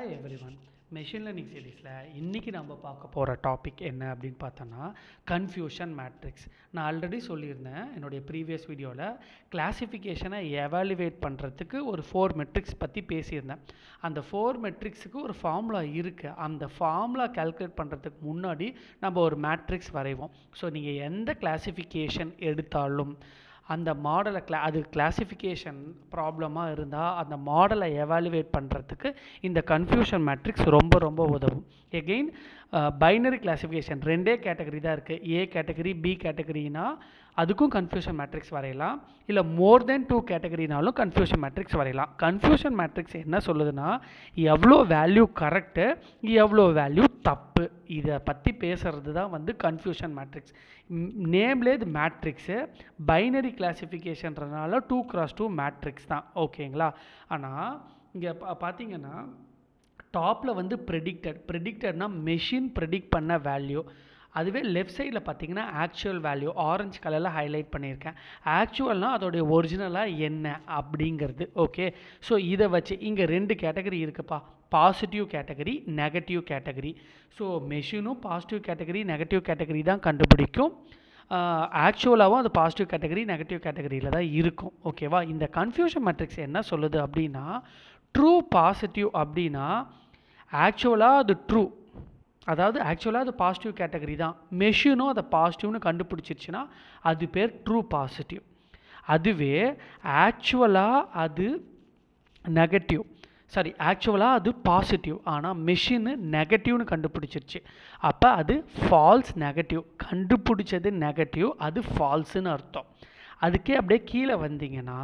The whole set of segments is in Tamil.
Hi everyone. மெஷின் லேர்னிங் சீரீஸில் இன்றைக்கி நம்ம பார்க்க போகிற டாபிக் என்ன அப்படின்னு பார்த்தோன்னா கன்ஃபியூஷன் மேட்ரிக்ஸ். நான் ஆல்ரெடி சொல்லியிருந்தேன் என்னுடைய ப்ரீவியஸ் வீடியோவில் கிளாசிஃபிகேஷனை எவாலுவேட் பண்ணுறதுக்கு ஒரு 4 மெட்ரிக்ஸ் பற்றி பேசியிருந்தேன். அந்த 4 மெட்ரிக்ஸுக்கு ஒரு ஃபார்முலா இருக்குது. அந்த ஃபார்முலா கால்குலேட் பண்ணுறதுக்கு முன்னாடி நம்ம ஒரு மேட்ரிக்ஸ் வரைவோம். ஸோ நீங்கள் எந்த கிளாசிஃபிகேஷன் எடுத்தாலும் அந்த மாடலை அது கிளாசிஃபிகேஷன் ப்ராப்ளமாக இருந்தால் அந்த மாடலை எவாலுவேட் பண்ணுறதுக்கு இந்த கன்ஃபியூஷன் மேட்ரிக்ஸ் ரொம்ப ரொம்ப உதவும். எகெயின் பைனரி கிளாசிஃபிகேஷன் 2 கேட்டகரி தான் இருக்குது. ஏ கேட்டகரி, பி கேட்டகரினா அதுக்கும் கன்ஃபியூஷன் மேட்ரிக்ஸ் வரையலாம். இல்லை மோர் தென் 2 கேட்டகரினாலும் கன்ஃபியூஷன் மேட்ரிக்ஸ் வரையலாம். கன்ஃபியூஷன் மேட்ரிக்ஸ் என்ன சொல்லுதுன்னா எவ்வளோ வேல்யூ கரெக்டு, எவ்வளோ வேல்யூ தப்பு, இதை பற்றி பேசுகிறது தான் கன்ஃபியூஷன் மேட்ரிக்ஸ். நேம்லே இது மேட்ரிக்ஸு. பைனரி கிளாசிஃபிகேஷன்றதுனால 2x2 மேட்ரிக்ஸ் தான், ஓகேங்களா? ஆனால் இங்கே பார்த்தீங்கன்னா டாப்பில் ப்ரெடிக்டட்னா மெஷின் ப்ரெடிக்ட் பண்ண வேல்யூ. அதுவே லெஃப்ட் சைடில் பார்த்தீங்கன்னா ஆக்சுவல் வேல்யூ ஆரஞ்சு கலரில் ஹைலைட் பண்ணியிருக்கேன். ஆக்சுவல்னால் அதோடைய ஒரிஜினலாக என்ன அப்படிங்கிறது. ஓகே, ஸோ இதை வச்சு இங்கே 2 கேட்டகரி இருக்குப்பா, positive category, negative category. So மெஷினும் பாசிட்டிவ் கேட்டகரி, நெகட்டிவ் கேட்டகரி தான் கண்டுபிடிக்கும். ஆக்சுவலாகவும் அது பாசிட்டிவ் கேட்டகரி, நெகட்டிவ் கேட்டகரியில் தான் இருக்கும். ஓகேவா? இந்த கன்ஃபியூஷன் மேட்ரிக்ஸ் என்ன சொல்லுது அப்படின்னா ட்ரூ பாசிட்டிவ் அப்படின்னா ஆக்சுவலாக அது ட்ரூ, அதாவது ஆக்சுவலாக அது பாசிட்டிவ் கேட்டகரி தான். மெஷினும் அதை பாசிட்டிவ்னு கண்டுபிடிச்சிருச்சுன்னா அது பேர் ட்ரூ பாசிட்டிவ். அதுவே ஆக்சுவலாக அது நெகட்டிவ், ஆக்சுவலாக அது பாசிட்டிவ் ஆனால் மெஷினு நெகட்டிவ்னு கண்டுபிடிச்சிருச்சு, அப்போ அது ஃபால்ஸ் நெகட்டிவ். கண்டுபிடிச்சது நெகட்டிவ், அது ஃபால்ஸுன்னு அர்த்தம். அதுக்கே அப்படியே கீழே வந்தீங்கன்னா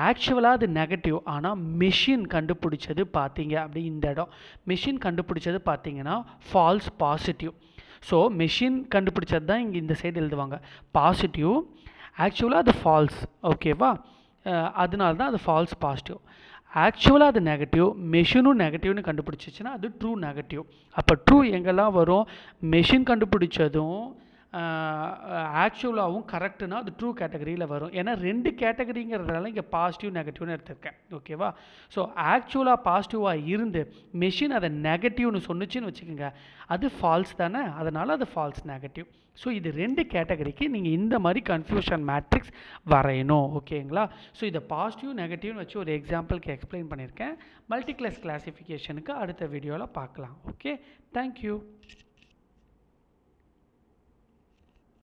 ஆக்சுவலாக அது நெகட்டிவ் ஆனால் மெஷின் கண்டுபிடிச்சது பார்த்தீங்க அப்படி இந்த இடம் மெஷின் கண்டுபிடிச்சது பார்த்தீங்கன்னா ஃபால்ஸ் பாசிட்டிவ். ஸோ மெஷின் கண்டுபிடிச்சது தான் இங்கே இந்த சைடு எழுதுவாங்க பாசிட்டிவ், ஆக்சுவலாக அது ஃபால்ஸ். ஓகேவா? அதனால தான் அது ஃபால்ஸ் பாசிட்டிவ். ஆக்சுவலாக அது நெகட்டிவ், மெஷினும் நெகட்டிவ்னு கண்டுபிடிச்சிச்சுன்னா அது ட்ரூ நெகட்டிவ். அப்போ ட்ரூ எங்கெல்லாம் வரும்? மெஷின் கண்டுபிடிச்சதும் ஆக்சுவலாகவும் கரெக்டுனா அது ட்ரூ கேட்டகரியில் வரும். ஏன்னா 2 கேட்டகரிங்கிறதுனால இங்கே பாசிட்டிவ் நெகட்டிவ்னு எடுத்திருக்கேன். ஓகேவா? ஸோ ஆக்சுவலாக பாசிட்டிவாக இருந்து மெஷின் அதை நெகட்டிவ்னு சொன்னிச்சின்னு வச்சுக்கோங்க, அது ஃபால்ஸ் தானே, அதனால் அது ஃபால்ஸ் நெகட்டிவ். ஸோ இது 2 கேட்டகரிக்கு நீங்கள் இந்த மாதிரி கன்ஃபியூஷன் மேட்ரிக்ஸ் வரையணும். ஓகேங்களா? ஸோ இதை பாசிட்டிவ் நெகட்டிவ்னு வச்சு ஒரு எக்ஸாம்பிளுக்கு எக்ஸ்பிளைன் பண்ணியிருக்கேன். மல்டிக்ளாஸ் கிளாசிஃபிகேஷனுக்கு அடுத்த வீடியோவில் பார்க்கலாம். Okay, thank you.